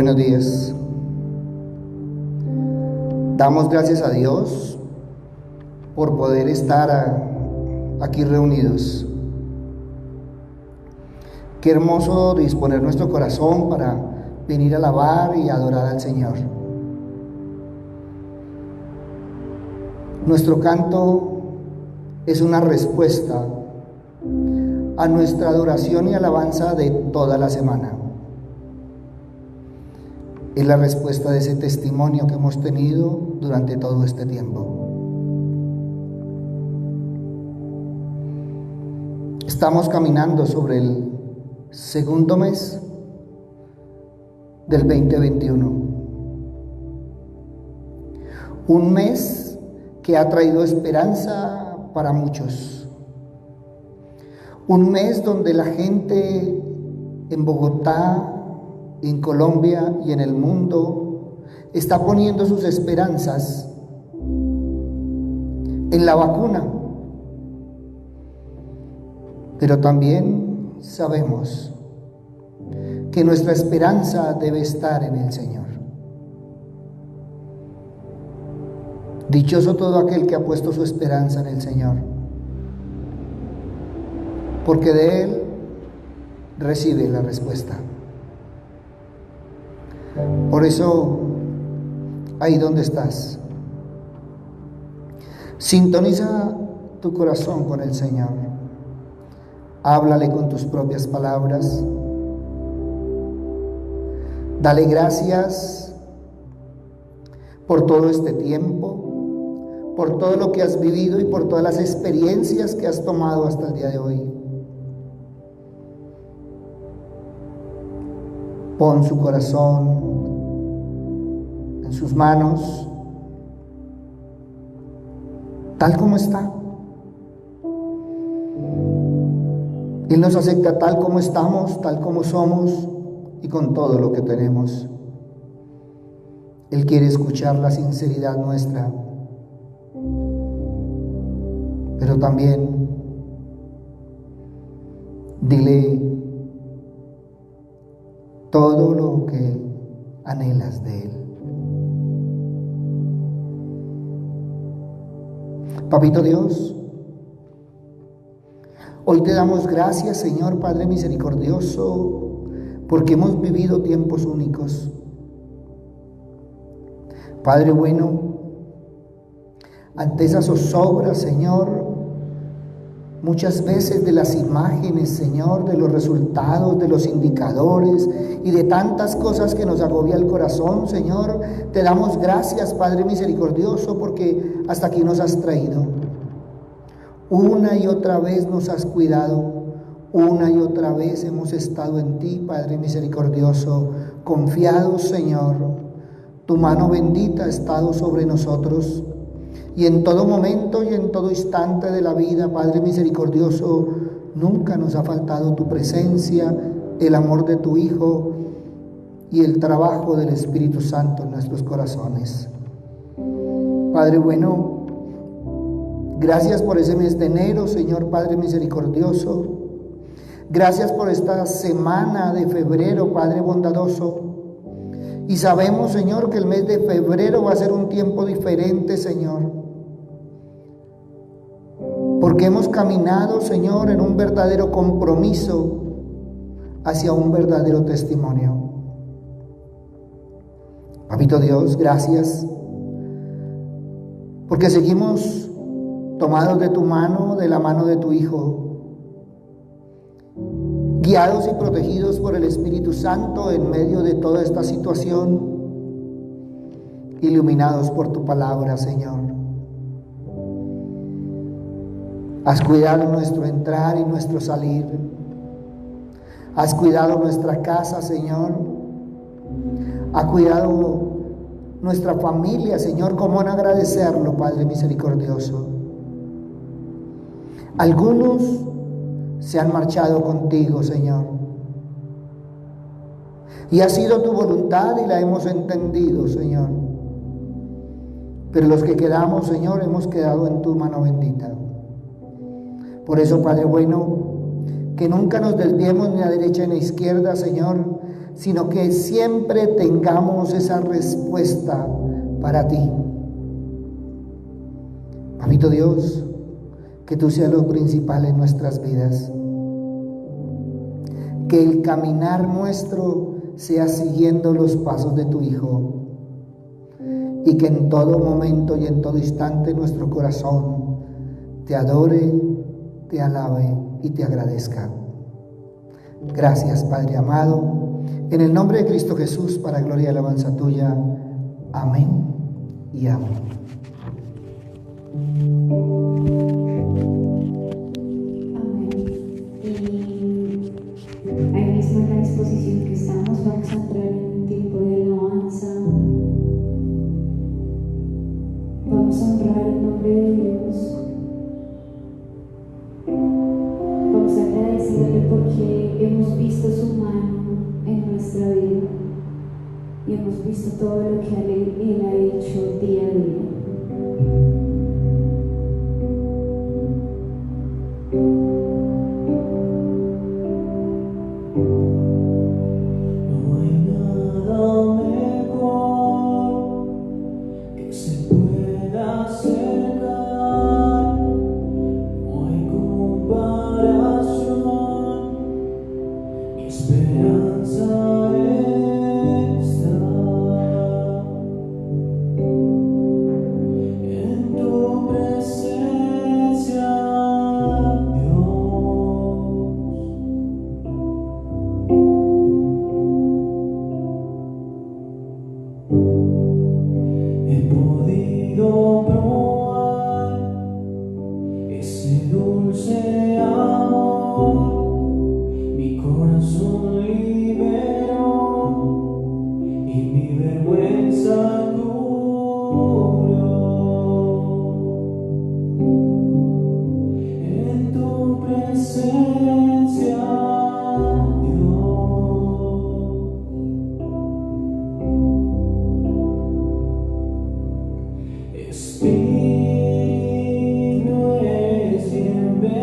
Buenos días. Damos gracias a Dios por poder estar aquí reunidos. Qué hermoso disponer nuestro corazón para venir a alabar y adorar al Señor. Nuestro canto es una respuesta a nuestra adoración y alabanza de toda la semana. Es la respuesta de ese testimonio que hemos tenido durante todo este tiempo. Estamos caminando sobre el segundo mes del 2021. Un mes que ha traído esperanza para muchos. Un mes donde la gente en Bogotá, en Colombia y en el mundo está poniendo sus esperanzas en la vacuna. Pero también sabemos que nuestra esperanza debe estar en el Señor. Dichoso todo aquel que ha puesto su esperanza en el Señor, porque de Él recibe la respuesta. Por eso, ahí donde estás, sintoniza tu corazón con el Señor. Háblale con tus propias palabras. Dale gracias por todo este tiempo, por todo lo que has vivido y por todas las experiencias que has tomado hasta el día de hoy. Pon su corazón en sus manos, tal como está. Él nos acepta tal como estamos, tal como somos y con todo lo que tenemos. Él quiere escuchar la sinceridad nuestra, pero también dile todo lo que anhelas de Él. Papito Dios, hoy te damos gracias, Señor Padre misericordioso, porque hemos vivido tiempos únicos. Padre bueno, ante esa zozobra, Señor, muchas veces de las imágenes, Señor, de los resultados, de los indicadores y de tantas cosas que nos agobia el corazón, Señor, te damos gracias, Padre misericordioso, porque hasta aquí nos has traído. Una y otra vez nos has cuidado, una y otra vez hemos estado en ti, Padre misericordioso, confiados, Señor. Tu mano bendita ha estado sobre nosotros. Y en todo momento y en todo instante de la vida, Padre misericordioso, nunca nos ha faltado tu presencia, el amor de tu Hijo y el trabajo del Espíritu Santo en nuestros corazones. Padre bueno, gracias por ese mes de enero, Señor Padre misericordioso. Gracias por esta semana de febrero, Padre bondadoso. Y sabemos, Señor, que el mes de febrero va a ser un tiempo diferente, Señor. Porque hemos caminado, Señor, en un verdadero compromiso hacia un verdadero testimonio. Papito Dios, gracias, porque seguimos tomados de tu mano, de la mano de tu Hijo, guiados y protegidos por el Espíritu Santo en medio de toda esta situación, iluminados por tu palabra, Señor. Has cuidado nuestro entrar y nuestro salir. Has cuidado nuestra casa, Señor. Has cuidado nuestra familia, Señor. ¿Cómo no agradecerlo, Padre misericordioso? Algunos se han marchado contigo, Señor. Y ha sido tu voluntad y la hemos entendido, Señor. Pero los que quedamos, Señor, hemos quedado en tu mano bendita. Por eso, Padre bueno, que nunca nos desviemos ni a derecha ni a izquierda, Señor, sino que siempre tengamos esa respuesta para ti. Papito Dios, que tú seas lo principal en nuestras vidas. Que el caminar nuestro sea siguiendo los pasos de tu Hijo. Y que en todo momento y en todo instante nuestro corazón te adore, te alabe y te agradezca. Gracias, Padre amado. En el nombre de Cristo Jesús, para gloria y alabanza tuya. Amén y amén. Ahí mismo en la disposición que estamos, vamos a entrar en un tiempo de alabanza. Vamos a honrar el nombre de Dios. Vamos a agradecerle porque hemos visto su mano en nuestra vida y hemos visto todo lo que Él ha hecho día a día.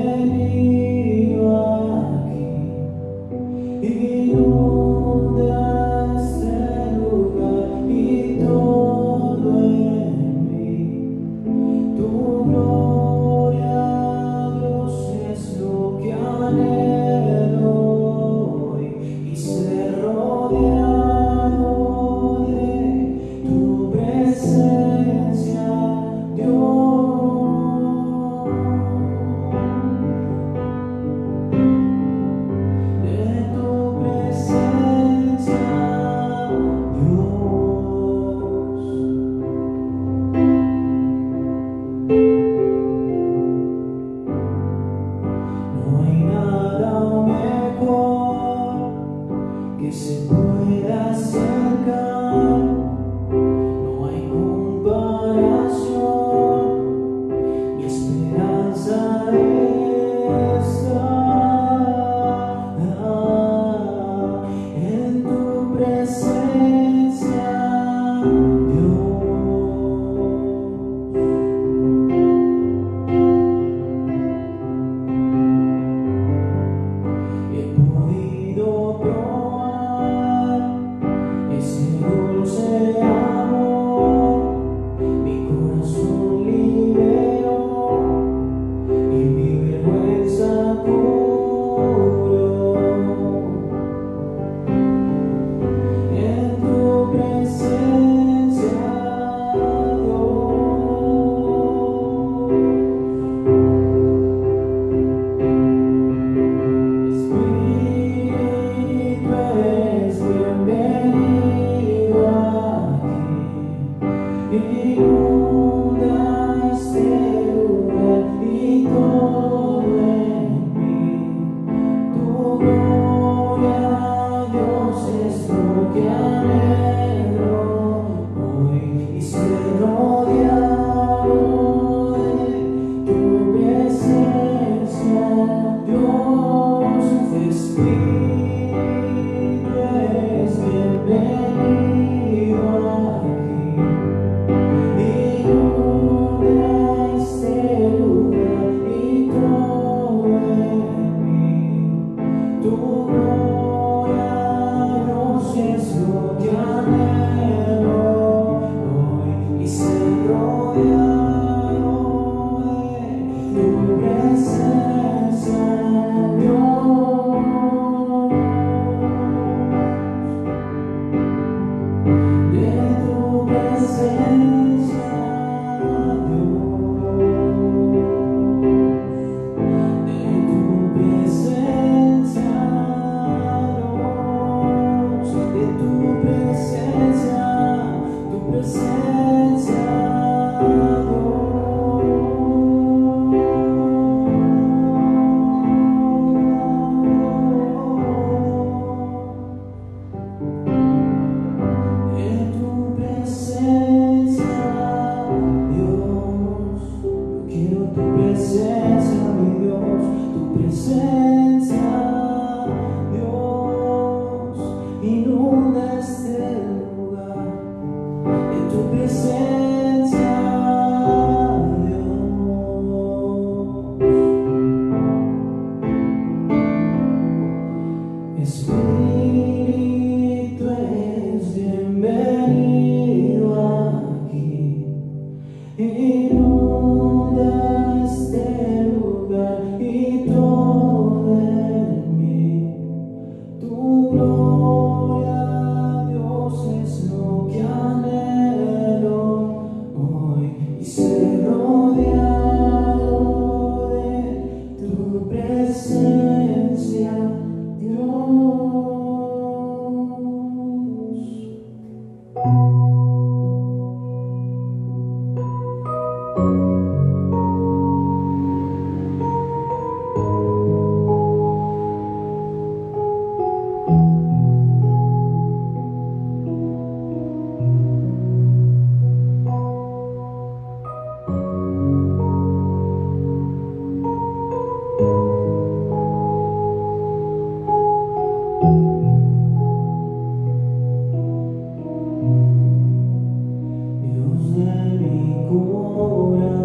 Bienvenido aquí. Dios de mi corazón.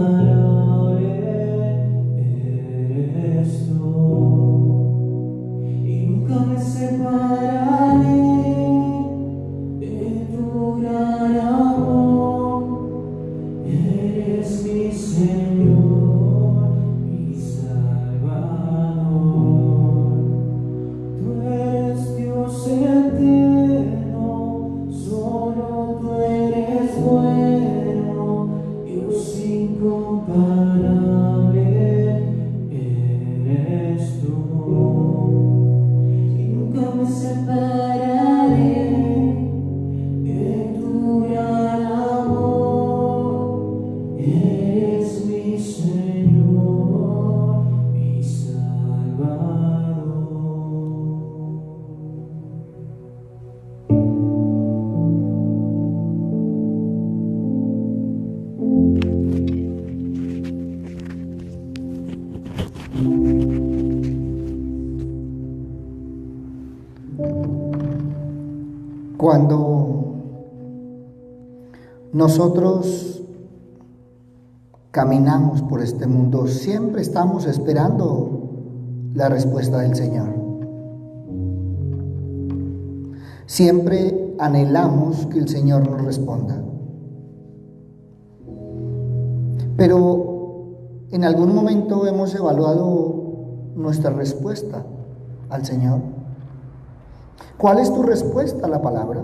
incomparable eres tú, y nunca me separaré de tu gran amor. Eres mi Señor, mi Salvador. Tú eres Dios eterno, solo tú eres bueno, Dios incomparable eres tú. Y nunca me separaré de tu gran amor. Eres mi Señor, mi Salvador. Cuando nosotros caminamos por este mundo, siempre estamos esperando la respuesta del Señor. Siempre anhelamos que el Señor nos responda. Pero en algún momento hemos evaluado nuestra respuesta al Señor. ¿Cuál es tu respuesta a la palabra?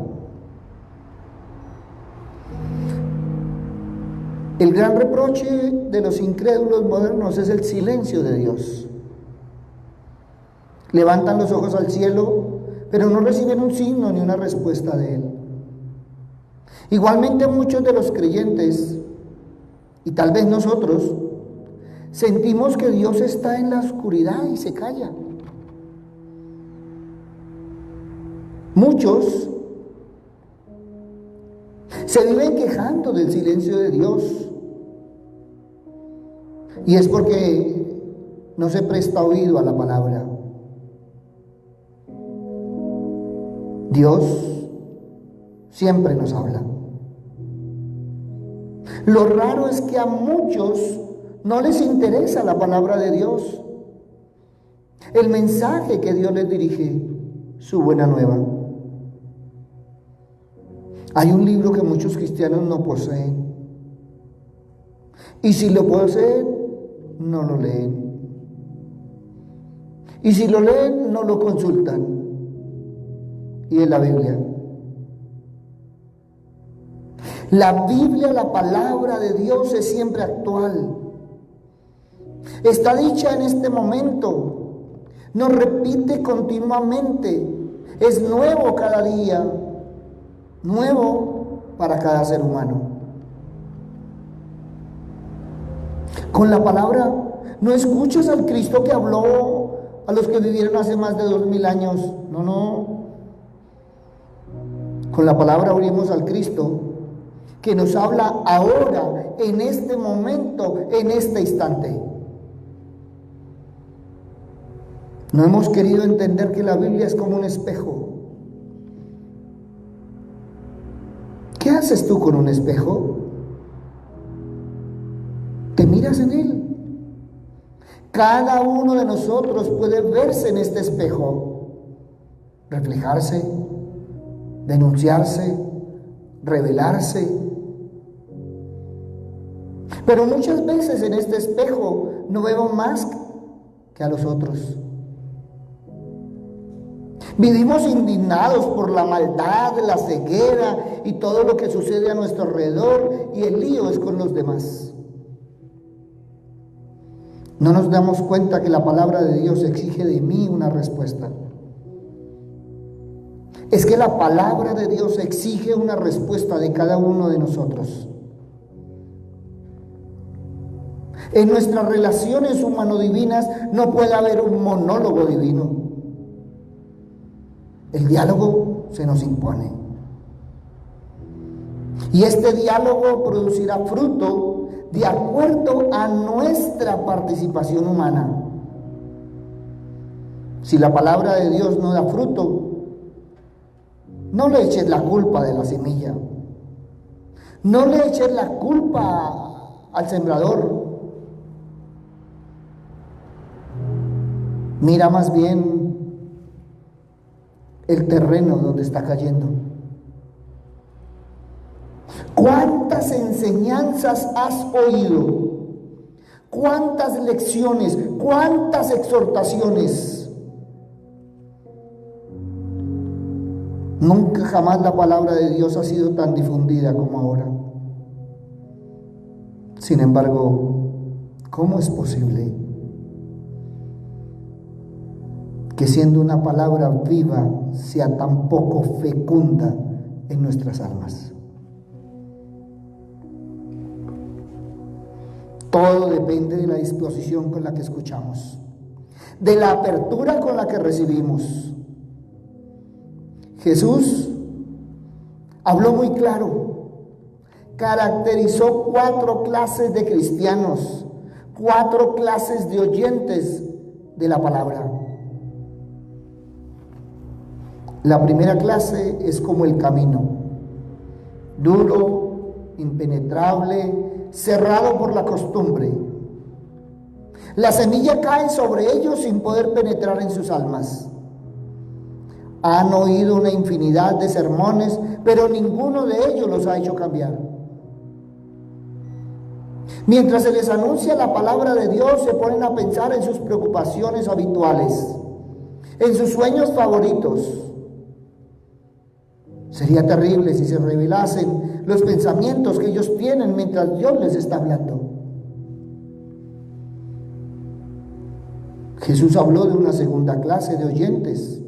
El gran reproche de los incrédulos modernos es el silencio de Dios. Levantan los ojos al cielo, pero no reciben un signo ni una respuesta de Él. Igualmente muchos de los creyentes, y tal vez nosotros, sentimos que Dios está en la oscuridad y se calla. Muchos se viven quejando del silencio de Dios, y es porque no se presta oído a la palabra. Dios siempre nos habla. Lo raro es que a muchos no les interesa la palabra de Dios, el mensaje que Dios les dirige, su buena nueva. Hay un libro que muchos cristianos no poseen, y si lo poseen, no lo leen, y si lo leen, no lo consultan, y es la Biblia. La Biblia, la palabra de Dios, es siempre actual. Está dicha en este momento, nos repite continuamente, es nuevo cada día, nuevo para cada ser humano. Con la palabra no escuchas al Cristo que habló a los que vivieron hace más de 2000 años. No. Con la palabra oímos al Cristo que nos habla ahora, en este momento, en este instante. No hemos querido entender que la Biblia es como un espejo. ¿Qué haces tú con un espejo? Te miras en él. Cada uno de nosotros puede verse en este espejo, reflejarse, denunciarse, revelarse. Pero muchas veces en este espejo no vemos más que a los otros. Vivimos indignados por la maldad, la ceguera y todo lo que sucede a nuestro alrededor, y el lío es con los demás. No nos damos cuenta que la palabra de Dios exige de mí una respuesta. Es que la palabra de Dios exige una respuesta de cada uno de nosotros. En nuestras relaciones humano-divinas no puede haber un monólogo divino. El diálogo se nos impone. Y este diálogo producirá fruto de acuerdo a nuestra participación humana. Si la palabra de Dios no da fruto, no le eches la culpa de la semilla. No le eches la culpa al sembrador. Mira más bien el terreno donde está cayendo. ¿Cuántas enseñanzas has oído? ¿Cuántas lecciones? ¿Cuántas exhortaciones? Nunca jamás la palabra de Dios ha sido tan difundida como ahora. Sin embargo, ¿cómo es posible que siendo una palabra viva sea tan poco fecunda en nuestras almas? Todo depende de la disposición con la que escuchamos, de la apertura con la que recibimos. Jesús habló muy claro, caracterizó 4 clases de cristianos, 4 clases de oyentes de la palabra. La primera clase es como el camino, duro, impenetrable, cerrado por la costumbre. La semilla cae sobre ellos sin poder penetrar en sus almas. Han oído una infinidad de sermones, pero ninguno de ellos los ha hecho cambiar. Mientras se les anuncia la palabra de Dios, se ponen a pensar en sus preocupaciones habituales, en sus sueños favoritos. Sería terrible si se revelasen los pensamientos que ellos tienen mientras Dios les está hablando. Jesús habló de una segunda clase de oyentes,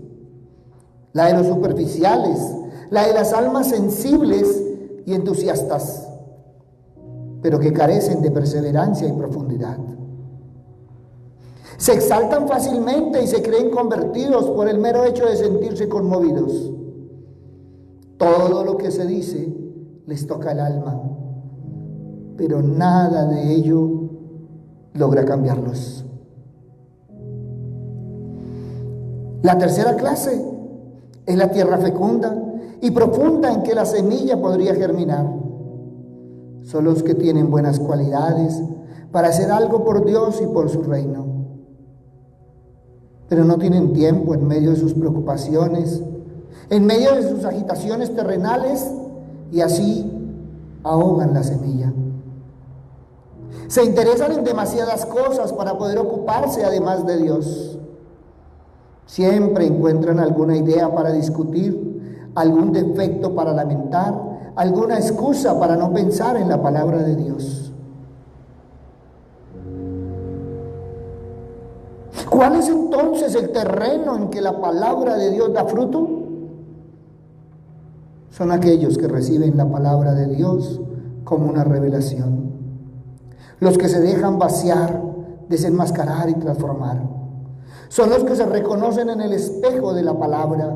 la de los superficiales, la de las almas sensibles y entusiastas, pero que carecen de perseverancia y profundidad. Se exaltan fácilmente y se creen convertidos por el mero hecho de sentirse conmovidos. Todo lo que se dice les toca el alma, pero nada de ello logra cambiarlos. La tercera clase es la tierra fecunda y profunda en que la semilla podría germinar. Son los que tienen buenas cualidades para hacer algo por Dios y por su reino, pero no tienen tiempo en medio de sus preocupaciones, en medio de sus agitaciones terrenales, y así ahogan la semilla. Se interesan en demasiadas cosas para poder ocuparse además de Dios. Siempre encuentran alguna idea para discutir, algún defecto para lamentar, alguna excusa para no pensar en la palabra de Dios. ¿Cuál es entonces el terreno en que la palabra de Dios da fruto? Son aquellos que reciben la palabra de Dios como una revelación, los que se dejan vaciar, desenmascarar y transformar. Son los que se reconocen en el espejo de la palabra,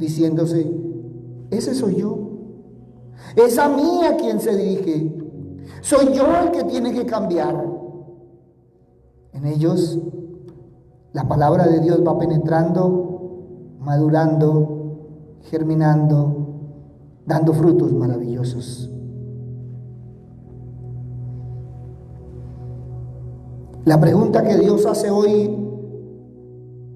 diciéndose: ese soy yo, es a mí a quien se dirige, soy yo el que tiene que cambiar. En ellos la palabra de Dios va penetrando, madurando, germinando, dando frutos maravillosos. La pregunta que Dios hace hoy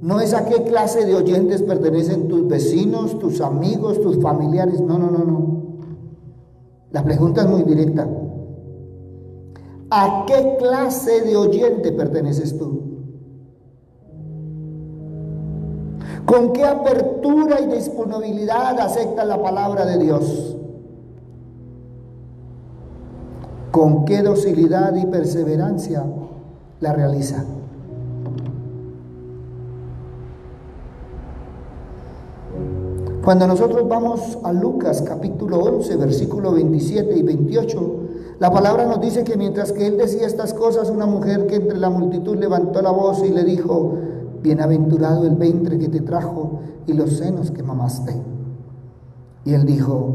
no es a qué clase de oyentes pertenecen tus vecinos, tus amigos, tus familiares. No. La pregunta es muy directa. ¿A qué clase de oyente perteneces tú? ¿Con qué apertura y disponibilidad aceptas la palabra de Dios? ¿Con qué docilidad y perseverancia la realiza? Cuando nosotros vamos a Lucas capítulo 11, versículo 27 y 28, la palabra nos dice que mientras que él decía estas cosas, una mujer que entre la multitud levantó la voz y le dijo: bienaventurado el vientre que te trajo y los senos que mamaste. Y él dijo: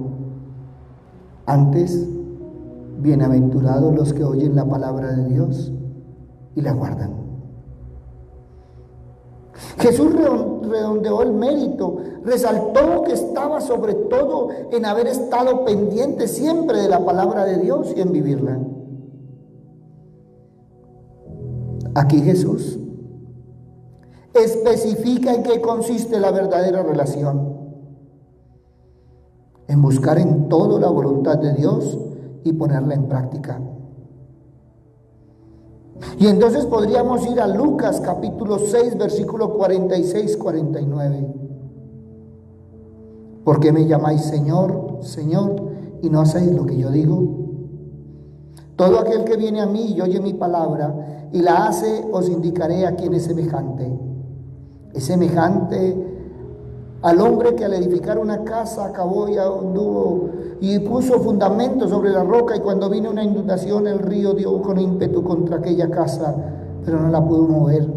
antes, bienaventurados los que oyen la palabra de Dios y la guardan. Jesús redondeó el mérito, resaltó que estaba sobre todo en haber estado pendiente siempre de la palabra de Dios y en vivirla. Aquí Jesús especifica en qué consiste la verdadera relación: en buscar en todo la voluntad de Dios y ponerla en práctica. Y entonces podríamos ir a Lucas capítulo 6, versículo 46-49. ¿Por qué me llamáis Señor, Señor, y no hacéis lo que yo digo? Todo aquel que viene a mí y oye mi palabra y la hace, os indicaré a quién es semejante. Es semejante al hombre que al edificar una casa acabó y anduvo y puso fundamento sobre la roca, y cuando vino una inundación el río dio con ímpetu contra aquella casa, pero no la pudo mover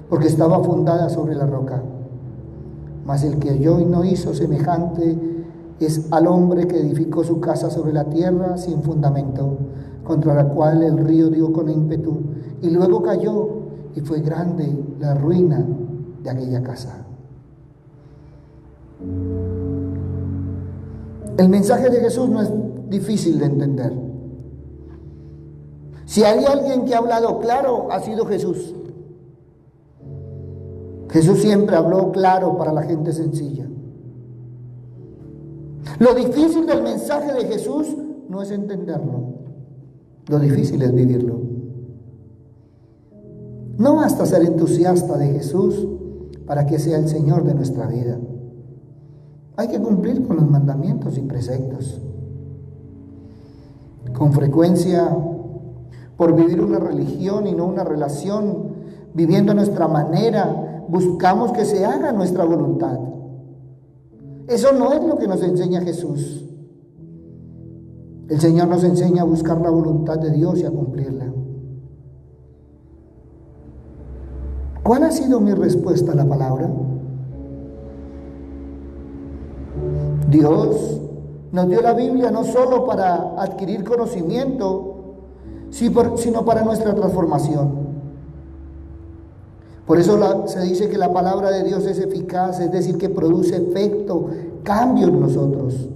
porque estaba fundada sobre la roca. Mas el que oyó y no hizo, semejante es al hombre que edificó su casa sobre la tierra sin fundamento, contra la cual el río dio con ímpetu y luego cayó, y fue grande la ruina de aquella casa. El mensaje de Jesús no es difícil de entender. Si hay alguien que ha hablado claro, ha sido Jesús. Jesús siempre habló claro para la gente sencilla. Lo difícil del mensaje de Jesús no es entenderlo, lo difícil es vivirlo. No basta ser entusiasta de Jesús para que sea el Señor de nuestra vida. Hay que cumplir con los mandamientos y preceptos. Con frecuencia, por vivir una religión y no una relación, viviendo a nuestra manera, buscamos que se haga nuestra voluntad. Eso no es lo que nos enseña Jesús. El Señor nos enseña a buscar la voluntad de Dios y a cumplirla. ¿Cuál ha sido mi respuesta a la palabra? Dios nos dio la Biblia no solo para adquirir conocimiento, sino para nuestra transformación. Por eso se dice que la palabra de Dios es eficaz, es decir, que produce efecto, cambio en nosotros.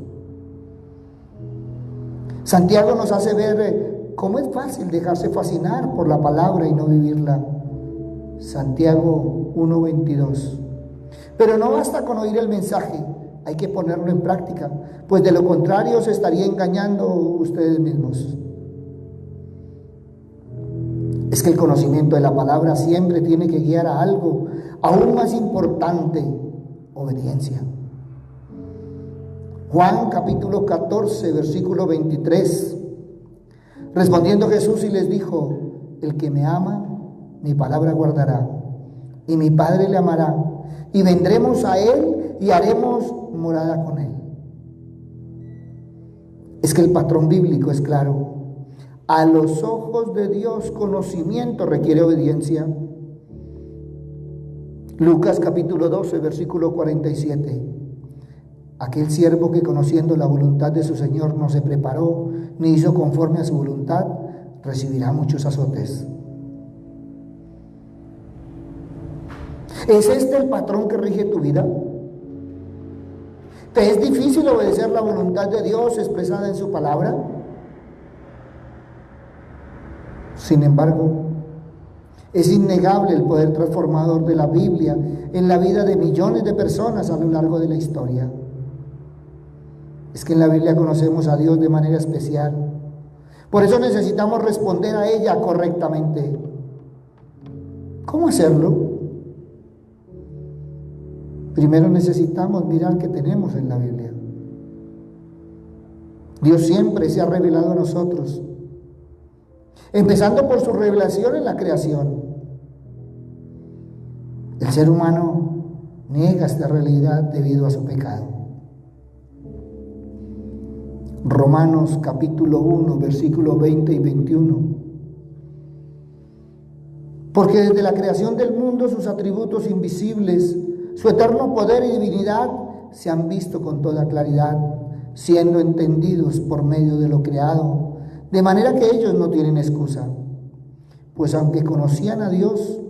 Santiago nos hace ver cómo es fácil dejarse fascinar por la palabra y no vivirla. Santiago 1:22. Pero no basta con oír el mensaje, hay que ponerlo en práctica, pues de lo contrario se estaría engañando ustedes mismos. Es que el conocimiento de la palabra siempre tiene que guiar a algo aún más importante: obediencia. Juan capítulo 14, versículo 23. Respondiendo Jesús y les dijo: el que me ama, mi palabra guardará, y mi Padre le amará, y vendremos a él y haremos morada con él. Es que el patrón bíblico es claro. A los ojos de Dios, conocimiento requiere obediencia. Lucas capítulo 12, versículo 47. Aquel siervo que, conociendo la voluntad de su Señor, no se preparó ni hizo conforme a su voluntad, recibirá muchos azotes. ¿Es este el patrón que rige tu vida? ¿Te es difícil obedecer la voluntad de Dios expresada en su palabra? Sin embargo, es innegable el poder transformador de la Biblia en la vida de millones de personas a lo largo de la historia. Es que en la Biblia conocemos a Dios de manera especial. Por eso necesitamos responder a ella correctamente. ¿Cómo hacerlo? Primero necesitamos mirar qué tenemos en la Biblia. Dios siempre se ha revelado a nosotros, empezando por su revelación en la creación. El ser humano niega esta realidad debido a su pecado. Romanos capítulo 1, versículos 20 y 21. Porque desde la creación del mundo sus atributos invisibles, su eterno poder y divinidad se han visto con toda claridad, siendo entendidos por medio de lo creado, de manera que ellos no tienen excusa. Pues aunque conocían a Dios,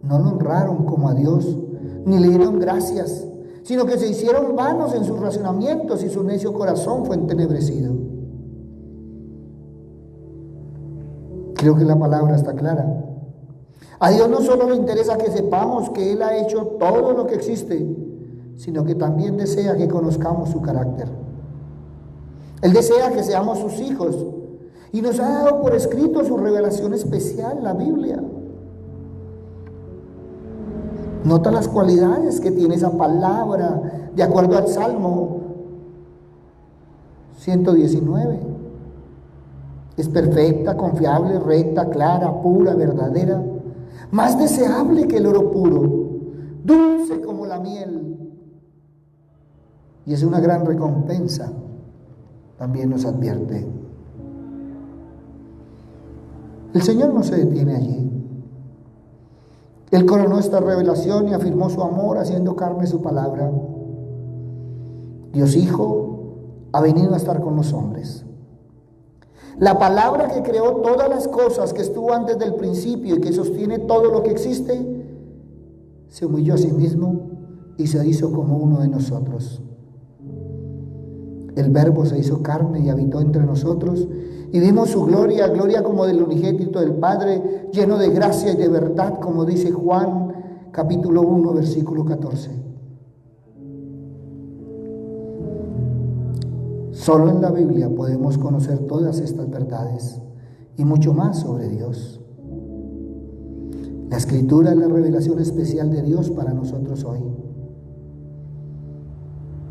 no lo honraron como a Dios, ni le dieron gracias, sino que se hicieron vanos en sus razonamientos y su necio corazón fue entenebrecido. Creo que la palabra está clara. A Dios no solo le interesa que sepamos que Él ha hecho todo lo que existe, sino que también desea que conozcamos su carácter. Él desea que seamos sus hijos y nos ha dado por escrito su revelación especial, la Biblia. Nota las cualidades que tiene esa palabra de acuerdo al Salmo 119. Es perfecta, confiable, recta, clara, pura, verdadera, más deseable que el oro puro, dulce como la miel. Y es una gran recompensa, también nos advierte. El Señor no se detiene allí. Él coronó esta revelación y afirmó su amor haciendo carne su palabra. Dios Hijo ha venido a estar con los hombres. La palabra que creó todas las cosas, que estuvo antes del principio y que sostiene todo lo que existe, se humilló a sí mismo y se hizo como uno de nosotros. El Verbo se hizo carne y habitó entre nosotros, y vimos su gloria, gloria como del unigénito del Padre, lleno de gracia y de verdad, como dice Juan capítulo 1, versículo 14. Solo en la Biblia podemos conocer todas estas verdades y mucho más sobre Dios. La Escritura es la revelación especial de Dios para nosotros hoy.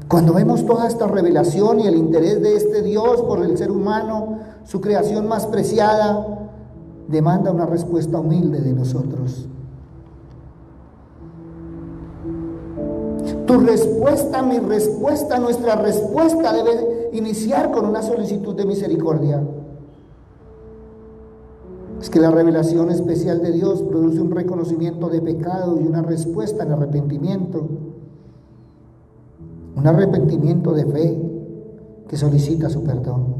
Cuando vemos toda esta revelación y el interés de este Dios por el ser humano, su creación más preciada, demanda una respuesta humilde de nosotros. Tu respuesta, mi respuesta, nuestra respuesta debe iniciar con una solicitud de misericordia. Es que la revelación especial de Dios produce un reconocimiento de pecado y una respuesta en arrepentimiento. Un arrepentimiento de fe que solicita su perdón.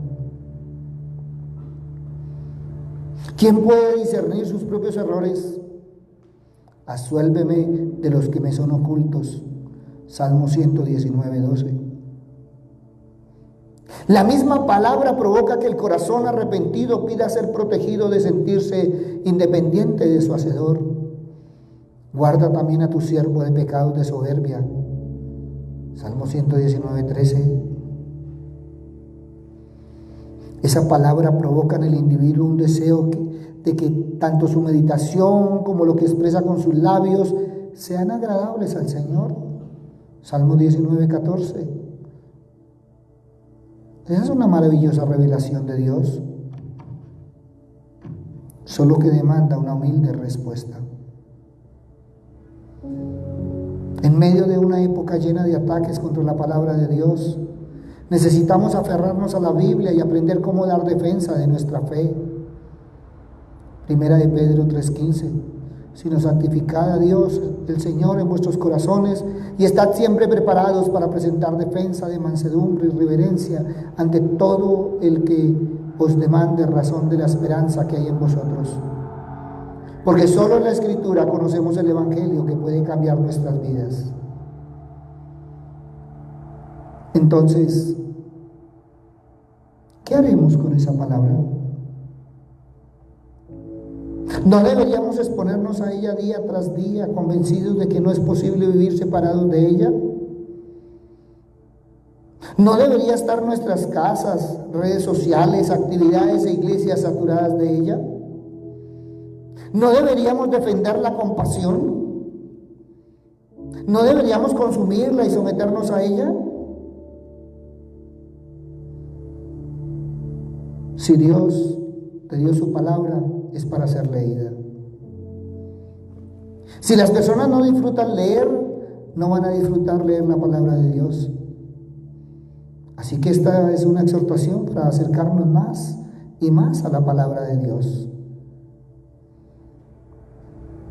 ¿Quién puede discernir sus propios errores? Absuélveme de los que me son ocultos. Salmo 119, 12. La misma palabra provoca que el corazón arrepentido pida ser protegido de sentirse independiente de su Hacedor. Guarda también a tu siervo de pecados de soberbia. Salmo 119, 13. Esa palabra provoca en el individuo un deseo de que tanto su meditación como lo que expresa con sus labios sean agradables al Señor. Salmo 19, 14. Esa es una maravillosa revelación de Dios, solo que demanda una humilde respuesta. En medio de una época llena de ataques contra la palabra de Dios, necesitamos aferrarnos a la Biblia y aprender cómo dar defensa de nuestra fe. Primera de Pedro 3:15. Sino santificad a Dios, el Señor, en vuestros corazones, y estad siempre preparados para presentar defensa de mansedumbre y reverencia ante todo el que os demande razón de la esperanza que hay en vosotros. Porque solo en la Escritura conocemos el Evangelio que puede cambiar nuestras vidas. Entonces, ¿qué haremos con esa palabra? ¿No deberíamos exponernos a ella día tras día, convencidos de que no es posible vivir separados de ella? ¿No debería estar nuestras casas, redes sociales, actividades e iglesias saturadas de ella? ¿No deberíamos defenderla con pasión? ¿No deberíamos consumirla y someternos a ella? Si Dios te dio su palabra, es para ser leída. Si las personas no disfrutan leer, no van a disfrutar leer la palabra de Dios. Así que esta es una exhortación para acercarnos más y más a la palabra de Dios.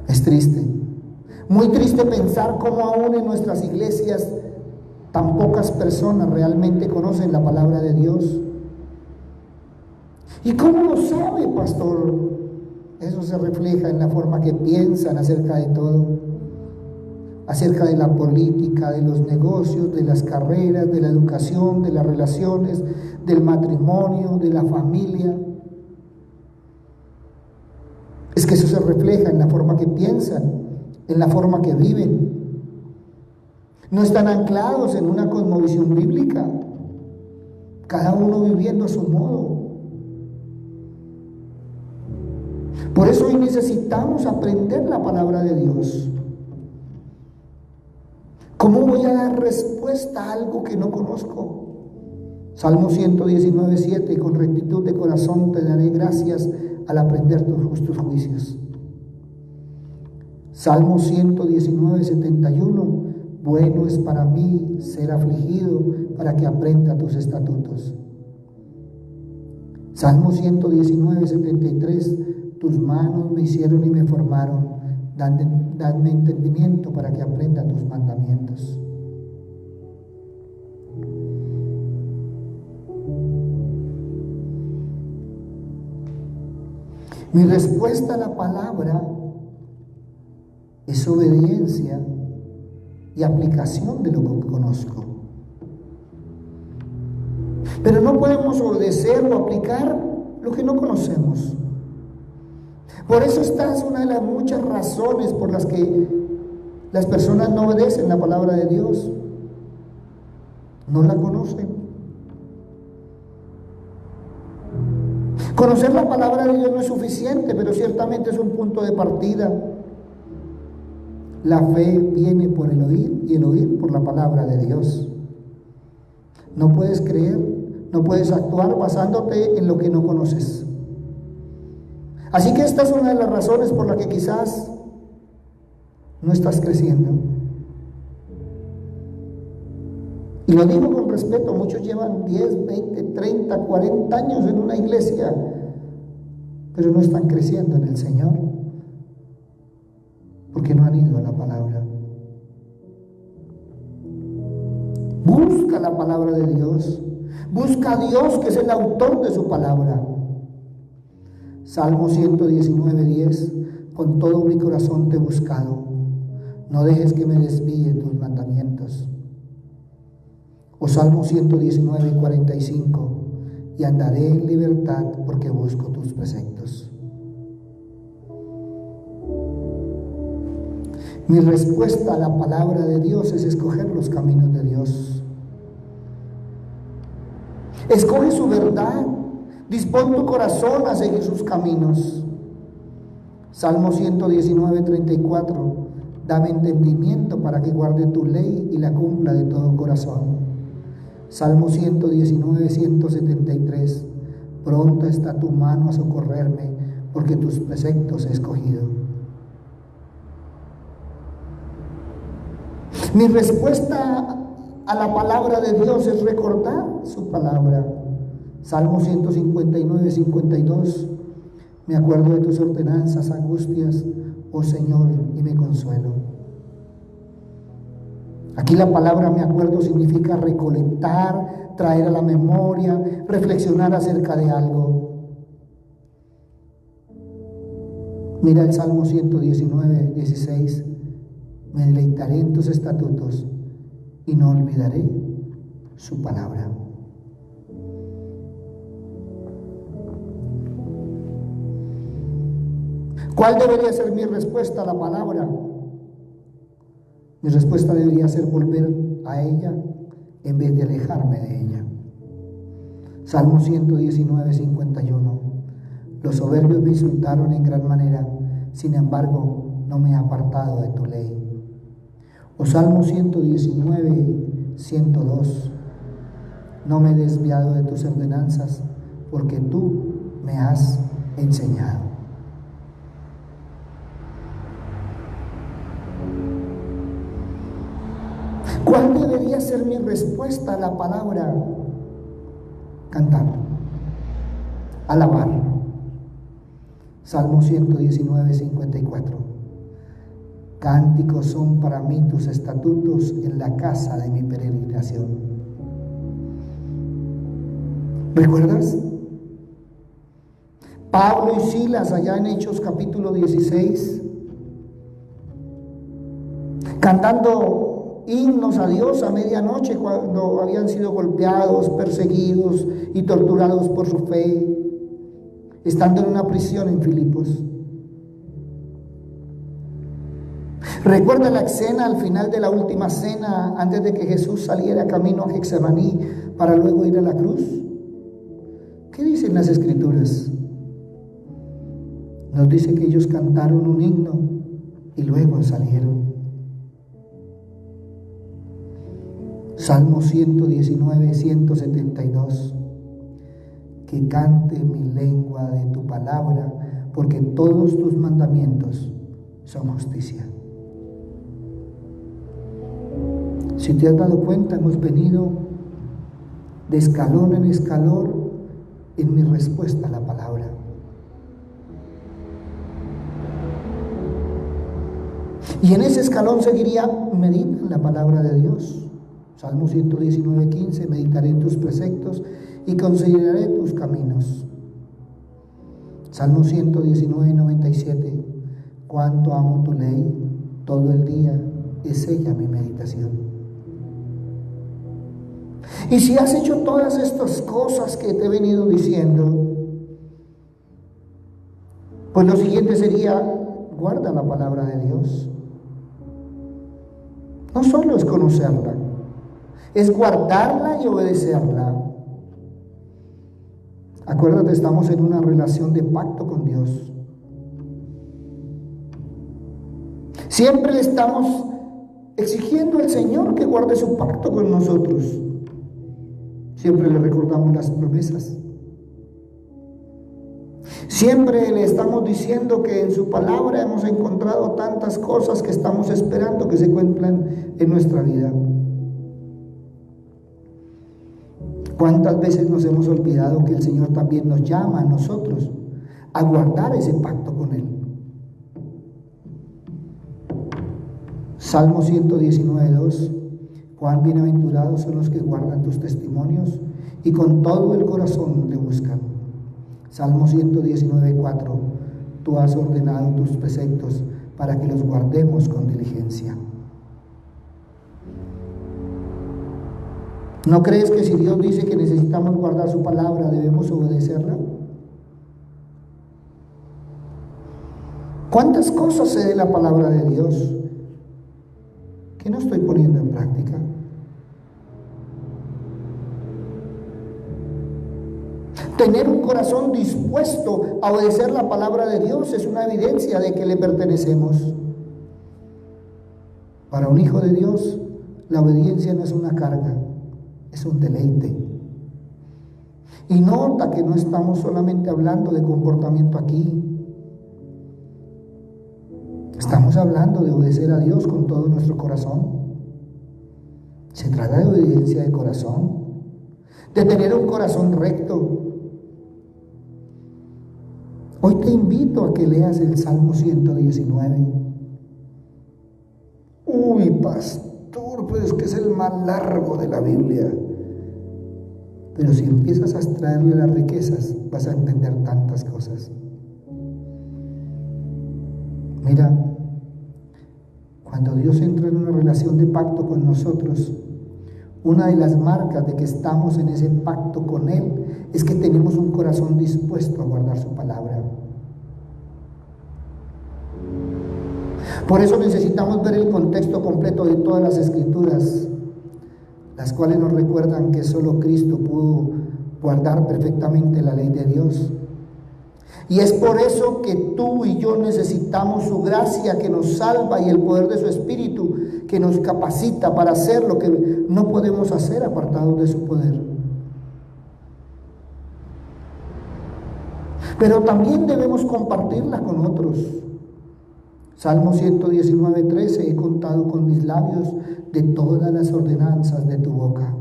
Es triste, muy triste pensar cómo aún en nuestras iglesias tan pocas personas realmente conocen la palabra de Dios. ¿Y cómo lo sabe, pastor? Eso se refleja en la forma que piensan acerca de todo, acerca de la política, de los negocios, de las carreras, de la educación, de las relaciones, del matrimonio, de la familia. Es que eso se se refleja en la forma que piensan, en la forma que viven. No están anclados en una cosmovisión bíblica, cada uno viviendo a su modo. Por eso hoy necesitamos aprender la palabra de Dios. ¿Cómo voy a dar respuesta a algo que no conozco? Salmo 119:7, con rectitud de corazón te daré gracias al aprender tus justos juicios. Salmo 119:71, bueno es para mí ser afligido para que aprenda tus estatutos. Salmo 119:73, tus manos me hicieron y me formaron, dadme entendimiento para que aprenda tus mandamientos. Mi respuesta a la palabra es obediencia y aplicación de lo que conozco. Pero no podemos obedecer o aplicar lo que no conocemos. Por eso esta es una de las muchas razones por las que las personas no obedecen la palabra de Dios. No la conocen. Conocer la palabra de Dios no es suficiente, pero ciertamente es un punto de partida. La fe viene por el oír y el oír por la palabra de Dios. No puedes creer, no puedes actuar basándote en lo que no conoces. Así que esta es una de las razones por la que quizás no estás creciendo. Y lo digo con respeto, muchos llevan 10, 20, 30, 40 años en una iglesia, pero no están creciendo en el Señor, porque no han ido a la palabra. Busca la palabra de Dios, busca a Dios que es el autor de su palabra. Salmo 119:10, con todo mi corazón te he buscado, no dejes que me desvíe tus mandamientos. O Salmo 119:45, y andaré en libertad porque busco tus preceptos. Mi respuesta a la palabra de Dios es escoger los caminos de Dios. Escoge su verdad, dispón tu corazón a seguir sus caminos. Salmo 119:34, dame entendimiento para que guarde tu ley y la cumpla de todo corazón. Salmo 119:173, pronta está tu mano a socorrerme, porque tus preceptos he escogido. Mi respuesta a la palabra de Dios es recordar su palabra. Salmo 159:52, me acuerdo de tus ordenanzas, angustias, oh Señor, y me consuelo. Aquí la palabra me acuerdo significa recolectar, traer a la memoria, reflexionar acerca de algo. Mira el Salmo 119:16, me deleitaré en tus estatutos y no olvidaré su palabra. ¿Cuál debería ser mi respuesta a la palabra? Mi respuesta debería ser volver a ella en vez de alejarme de ella. Salmo 119:51, los soberbios me insultaron en gran manera, sin embargo no me he apartado de tu ley. O Salmo 119:102, no me he desviado de tus ordenanzas, porque tú me has enseñado. ¿Cuál debería ser mi respuesta a la palabra? Cantar, alabar. Salmo 119:54, cánticos son para mí tus estatutos en la casa de mi peregrinación. ¿Recuerdas? Pablo y Silas allá en Hechos capítulo 16, cantando himnos a Dios a medianoche cuando habían sido golpeados, perseguidos y torturados por su fe, estando en una prisión en Filipos. Recuerda la escena al final de la última cena, antes de que Jesús saliera camino a Getsemaní para luego ir a la cruz. ¿Qué dicen las Escrituras? Nos dice que ellos cantaron un himno y luego salieron. Salmo 119, 172. Que cante mi lengua de tu palabra, porque todos tus mandamientos son justicia. Si te has dado cuenta, hemos venido de escalón en escalón en mi respuesta a la palabra. Y en ese escalón seguiría: medita en la palabra de Dios. Salmo 119, 15, meditaré en tus preceptos y consideraré tus caminos. Salmo 119, 97, cuánto amo tu ley, todo el día es ella mi meditación. Y si has hecho todas estas cosas que te he venido diciendo, pues lo siguiente sería: guarda la palabra de Dios. No solo es conocerla, es guardarla y obedecerla. Acuérdate, estamos en una relación de pacto con Dios. Siempre le estamos exigiendo al Señor que guarde su pacto con nosotros. Siempre le recordamos las promesas. Siempre le estamos diciendo que en su palabra hemos encontrado tantas cosas que estamos esperando que se cumplan en nuestra vida. ¿Cuántas veces nos hemos olvidado que el Señor también nos llama a nosotros a guardar ese pacto con Él? Salmo 119, 2. Cuán bienaventurados son los que guardan tus testimonios y con todo el corazón te buscan. Salmo 119, 4. Tú has ordenado tus preceptos para que los guardemos con diligencia. ¿No crees que si Dios dice que necesitamos guardar su palabra, debemos obedecerla? ¿Cuántas cosas sé de la palabra de Dios que no estoy poniendo en práctica? Tener un corazón dispuesto a obedecer la palabra de Dios es una evidencia de que le pertenecemos. Para un hijo de Dios, la obediencia no es una carga, es un deleite. Y nota que no estamos solamente hablando de comportamiento aquí. Estamos hablando de obedecer a Dios con todo nuestro corazón. Se trata de obediencia de corazón, de tener un corazón recto. Hoy te invito a que leas el Salmo 119. Uy, pastor, pues es que es el más largo de la Biblia. Pero si empiezas a extraerle las riquezas, vas a entender tantas cosas. Mira, cuando Dios entra en una relación de pacto con nosotros, una de las marcas de que estamos en ese pacto con Él es que tenemos un corazón dispuesto a guardar su palabra. Por eso necesitamos ver el contexto completo de todas las Escrituras, las cuales nos recuerdan que solo Cristo pudo guardar perfectamente la ley de Dios. Y es por eso que tú y yo necesitamos su gracia que nos salva y el poder de su Espíritu que nos capacita para hacer lo que no podemos hacer apartados de su poder. Pero también debemos compartirla con otros. Salmo 119, 13, he contado con mis labios de todas las ordenanzas de tu boca.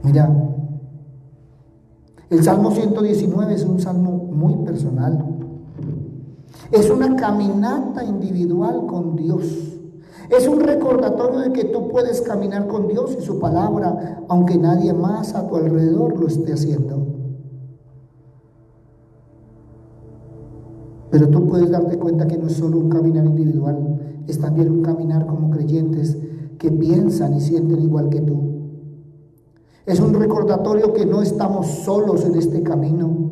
Mira, el Salmo 119 es un salmo muy personal. Es una caminata individual con Dios. Es un recordatorio de que tú puedes caminar con Dios y su palabra, aunque nadie más a tu alrededor lo esté haciendo. Pero tú puedes darte cuenta que no es solo un caminar individual, es también un caminar como creyentes que piensan y sienten igual que tú. Es un recordatorio que no estamos solos en este camino,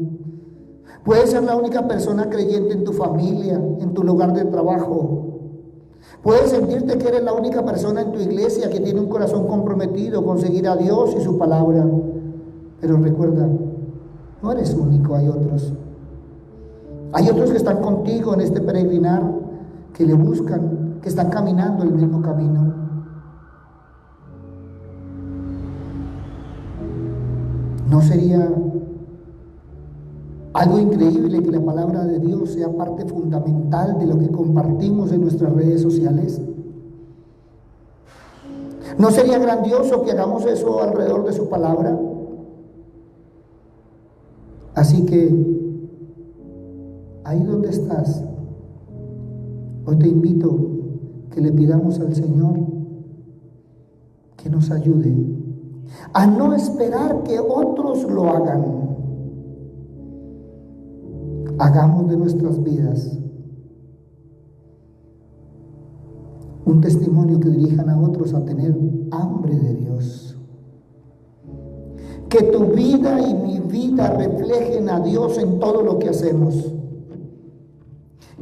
Puedes ser la única persona creyente en tu familia, en tu lugar de trabajo. Puedes sentirte que eres la única persona en tu iglesia que tiene un corazón comprometido con seguir a Dios y su palabra. Pero recuerda, no eres único, hay otros. Hay otros que están contigo en este peregrinar, que le buscan, que están caminando el mismo camino. ¿No sería algo increíble que la palabra de Dios sea parte fundamental de lo que compartimos en nuestras redes sociales? ¿No sería grandioso que hagamos eso alrededor de su palabra? Así que, ahí donde estás, hoy te invito que le pidamos al Señor que nos ayude a no esperar que otros lo hagan. Hagamos de nuestras vidas un testimonio que dirijan a otros a tener hambre de Dios. Que tu vida y mi vida reflejen a Dios en todo lo que hacemos.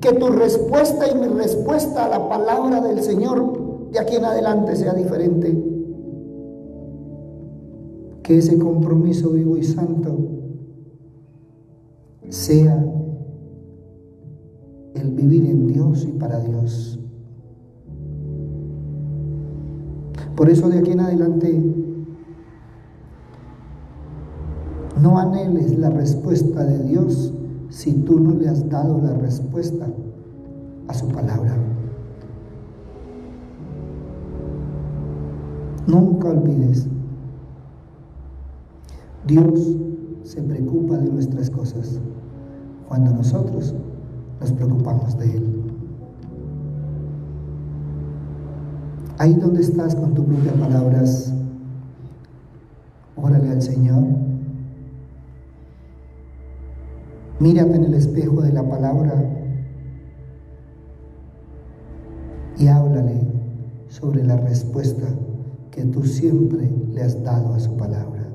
Que tu respuesta y mi respuesta a la palabra del Señor de aquí en adelante sea diferente. Que ese compromiso vivo y santo sea el vivir en Dios y para Dios. Por eso de aquí en adelante no anheles la respuesta de Dios si tú no le has dado la respuesta a su palabra. Nunca olvides, Dios se preocupa de nuestras cosas cuando nosotros nos preocupamos de Él. Ahí donde estás con tus propias palabras, órale al Señor. Mírate en el espejo de la palabra y háblale sobre la respuesta que tú siempre le has dado a su palabra.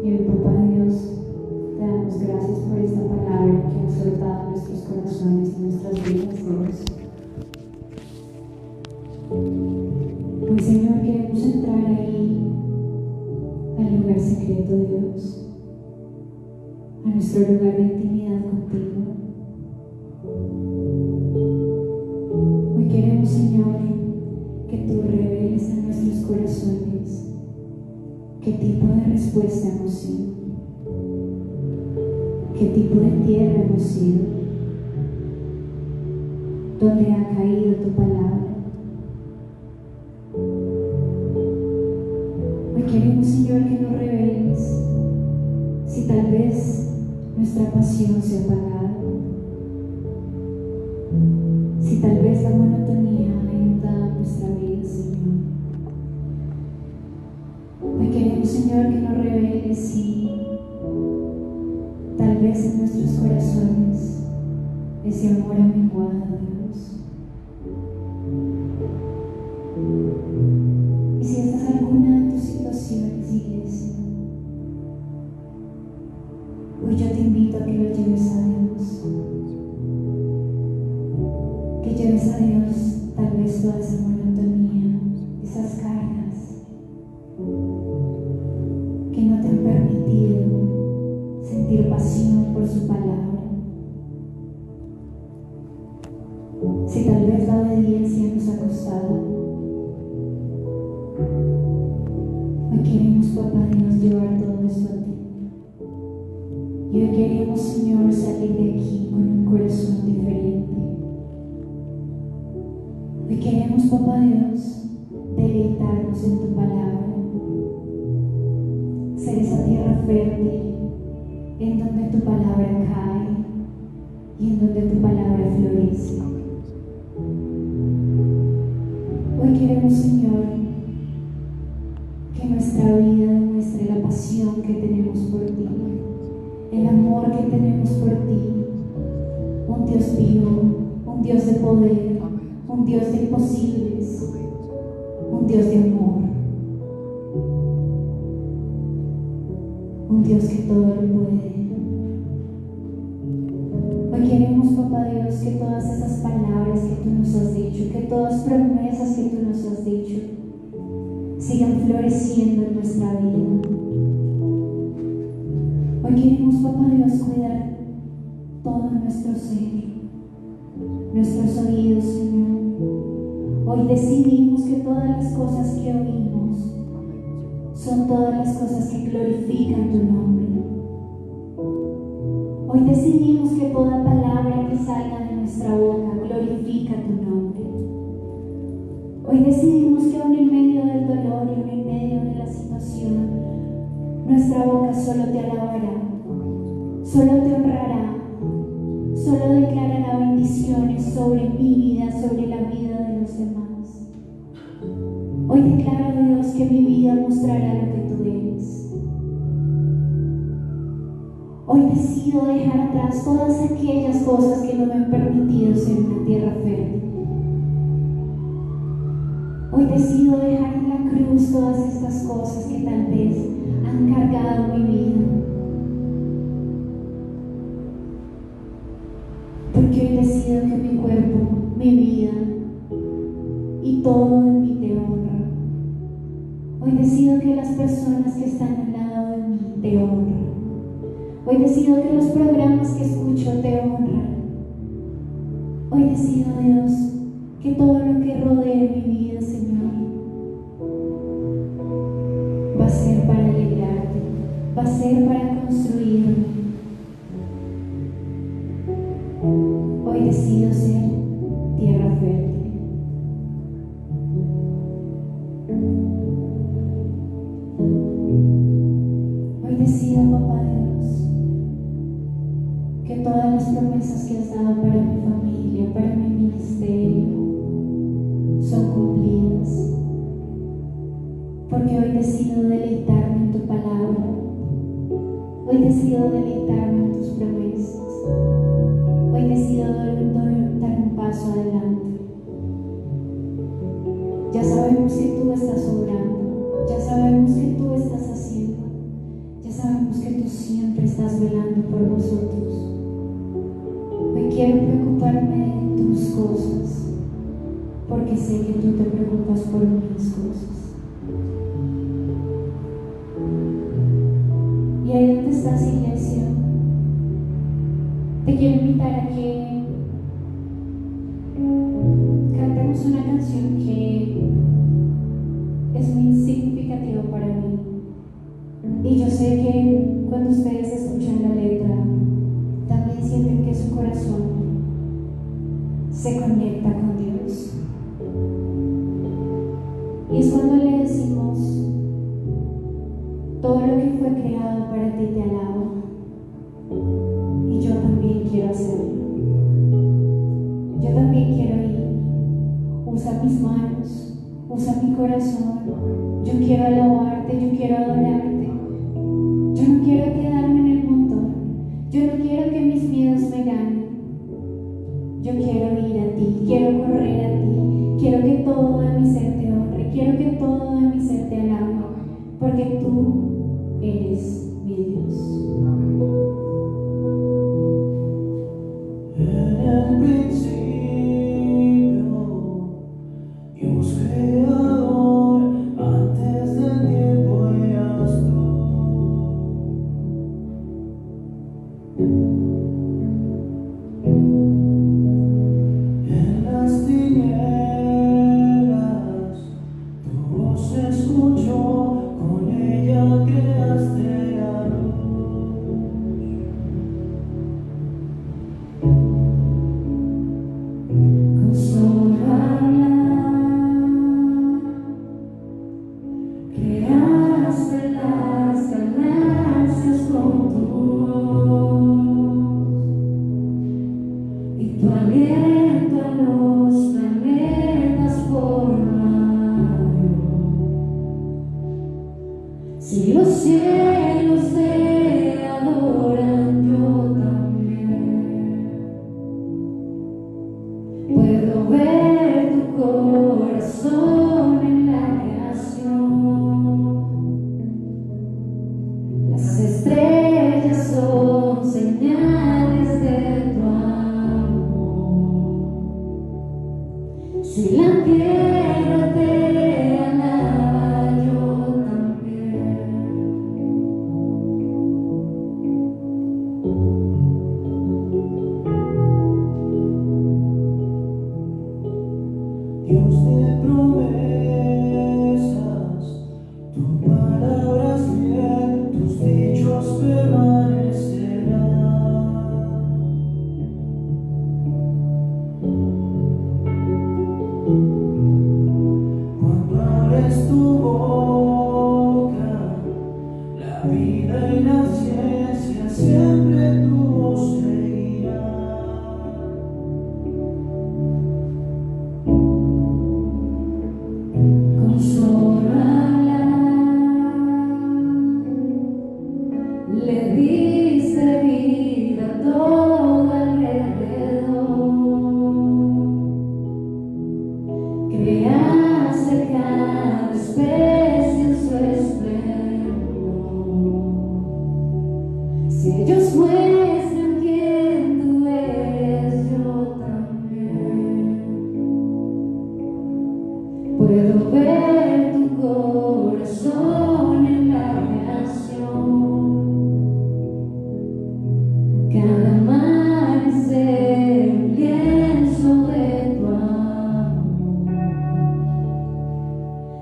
Y papá Dios, te damos gracias por esta palabra que has soltado en nuestros corazones y nuestras vidas, Dios. Hoy, Señor, queremos entrar ahí al lugar secreto, Dios, a nuestro lugar de intimidad contigo. Hoy queremos, Señor, que tú reveles a nuestros corazones qué tipo de respuesta hemos sido, qué tipo de tierra hemos sido, dónde ha caído tu palabra. Hoy queremos, Señor, que nos reveles si tal vez nuestra pasión se ha apagado, si tal vez la monotonía ha inundado nuestra vida, Señor. Hoy queremos, Señor, que nos reveles si tal vez en nuestros corazones ese amor ha menguado, Dios. Y si esta es alguna de tus situaciones, iglesia, hoy yo te invito a que lo lleves a Dios. Que lleves a Dios tal vez toda esa monotonía, esas cargas que no te han permitido sentir pasión por su palabra. Si tal vez la obediencia nos ha costado, hoy queremos, papá Dios, llevar todo esto a ti. Y hoy queremos, Señor, salir de aquí con un corazón diferente. Hoy queremos, papá Dios, deleitarnos en tu palabra, ser esa tierra fértil en donde tu palabra cae y en donde tu palabra florece. Hoy queremos, Señor, que nuestra vida demuestre la pasión que tenemos por ti, el amor que tenemos por ti, un Dios vivo, un Dios de poder, un Dios de imposibles, un Dios de amor. un Dios que todo lo puede. Hoy queremos, Papá Dios, que todas esas palabras que tú nos has dicho, que todas promesas que tú nos has dicho, sigan floreciendo en nuestra vida. Hoy queremos, Papá Dios, cuidar todo nuestro ser, nuestros oídos, Señor. Hoy decidimos que todas las cosas que oímos son todas las cosas que glorifican tu nombre. Hoy decidimos que toda palabra que salga de nuestra boca glorifica tu nombre. Hoy decidimos que aún en medio del dolor y aún en medio de la situación, nuestra boca solo te alabará, solo te honrará, solo declarará bendiciones sobre mi vida, sobre la vida de los demás. Hoy declaro, Dios, que mi vida mostrará lo que tú eres. Hoy decido dejar atrás todas aquellas cosas que no me han permitido ser una tierra fértil. Hoy decido dejar en la cruz todas estas cosas que tal vez han cargado mi vida. Porque hoy decido que mi cuerpo, mi vida y todo en mí te honra. Hoy decido que las personas que están al lado de mí te honran. Hoy decido que los programas que escucho te honran. Hoy decido, Dios, que todo lo que rodee mi vida, Señor, va a ser para alegrarte, va a ser para construirme. Hoy decido ser tierra fértil. Hoy decido, Papá Dios, que todas las promesas que has dado para mi familia, para mi ministerio, son cumplidas. Porque hoy decido deleitarme en tu palabra. Hoy decido deleitarme en tus promesas. Hoy decido dar un paso adelante. Ya sabemos que tú estás obrando. Ya sabemos que tú estás haciendo. Ya sabemos que tú siempre estás velando por nosotros. Hoy quiero preocuparme de tus cosas, porque sé que tú te preocupas por mis cosas. Y ahí donde estás, iglesia, te quiero invitar a que cantemos una canción que es muy significativa para mí. Y yo sé que cuando ustedes escuchan la letra, también sienten que su corazón se conecta con Dios. Y es cuando le decimos: todo lo que fue creado para ti te alaba, y yo también quiero hacerlo. Yo también quiero ir. Usa mis manos, usa mi corazón. Yo quiero alabarte, yo quiero adorarte. Yo no quiero quedarme en el montón. Yo no quiero que mis miedos me ganen. Yo quiero ir a ti, quiero correr a ti. Quiero que todo de mi ser te honre. Quiero que todo de mi ser te alabe, porque tú eres mi Dios. En el principio, Dios creador, antes del tiempo eras tú. En las tinieblas, tu voz se escuchó, con ella creaste la luz. Las estrellas son señales de tu amor. Si la tierra te alaba, yo también. Dios de promesas, tu palabra es fiel, tus dichos permanecerán. Cuando abres tu boca, la vida y la ciencia siempre tu voz seguirán. Con solo hablar, le diste vida a todo alrededor. Creaste cada especie en su esplendor. Si ellos muestran quién tú eres, yo también. Puedo ver tu corazón en la creación. Cada amanecer un lienzo de tu amor.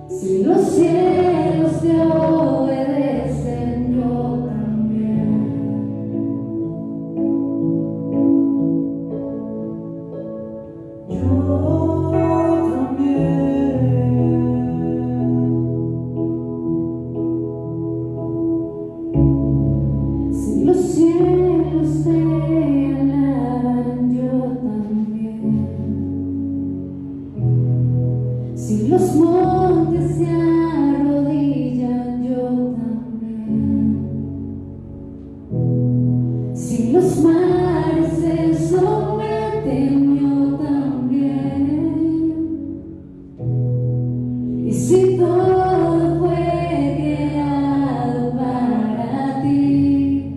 Si los cielos te obedecen, yo también. Yo también. Si los cielos te alaban, yo también. Si los montes se arrodillan, yo también. Si los mares se someten, yo también. Y si todo fue creado para ti,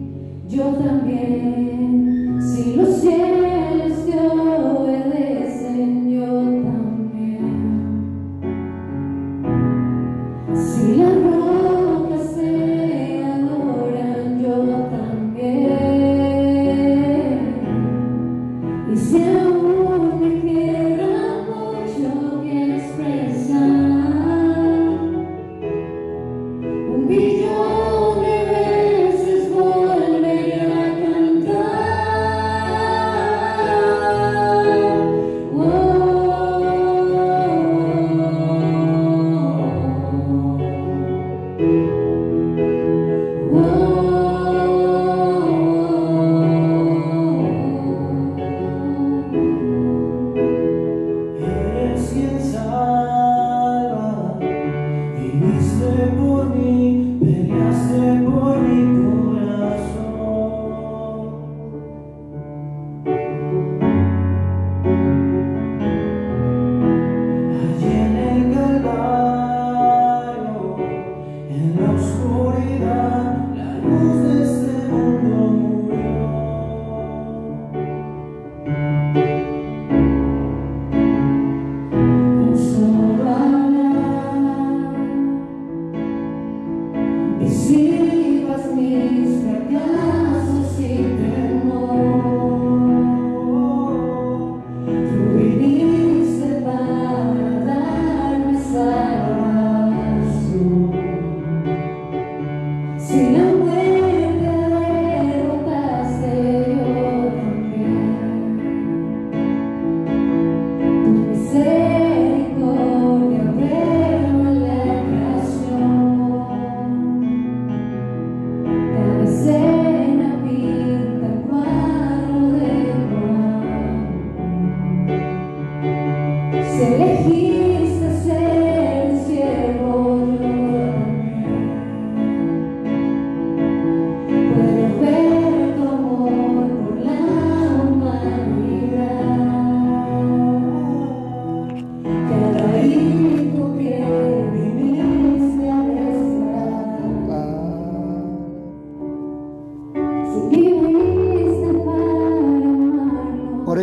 yo también. Si los cielos te obedecen, yo también. Si las rocas te adoran, yo también.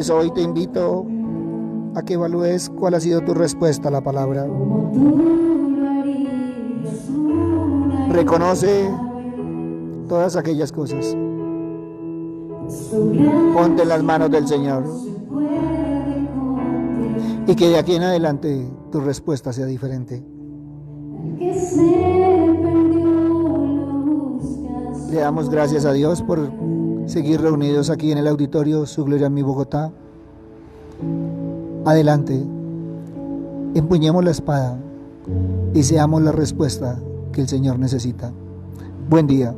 pues hoy te invito a que evalúes cuál ha sido tu respuesta a la palabra. Reconoce todas aquellas cosas. Ponte en las manos del Señor. Y que de aquí en adelante tu respuesta sea diferente. Le damos gracias a Dios por seguir reunidos aquí en el auditorio Su Gloria en mi Bogotá. Adelante, empuñemos la espada y seamos la respuesta que el Señor necesita. Buen día.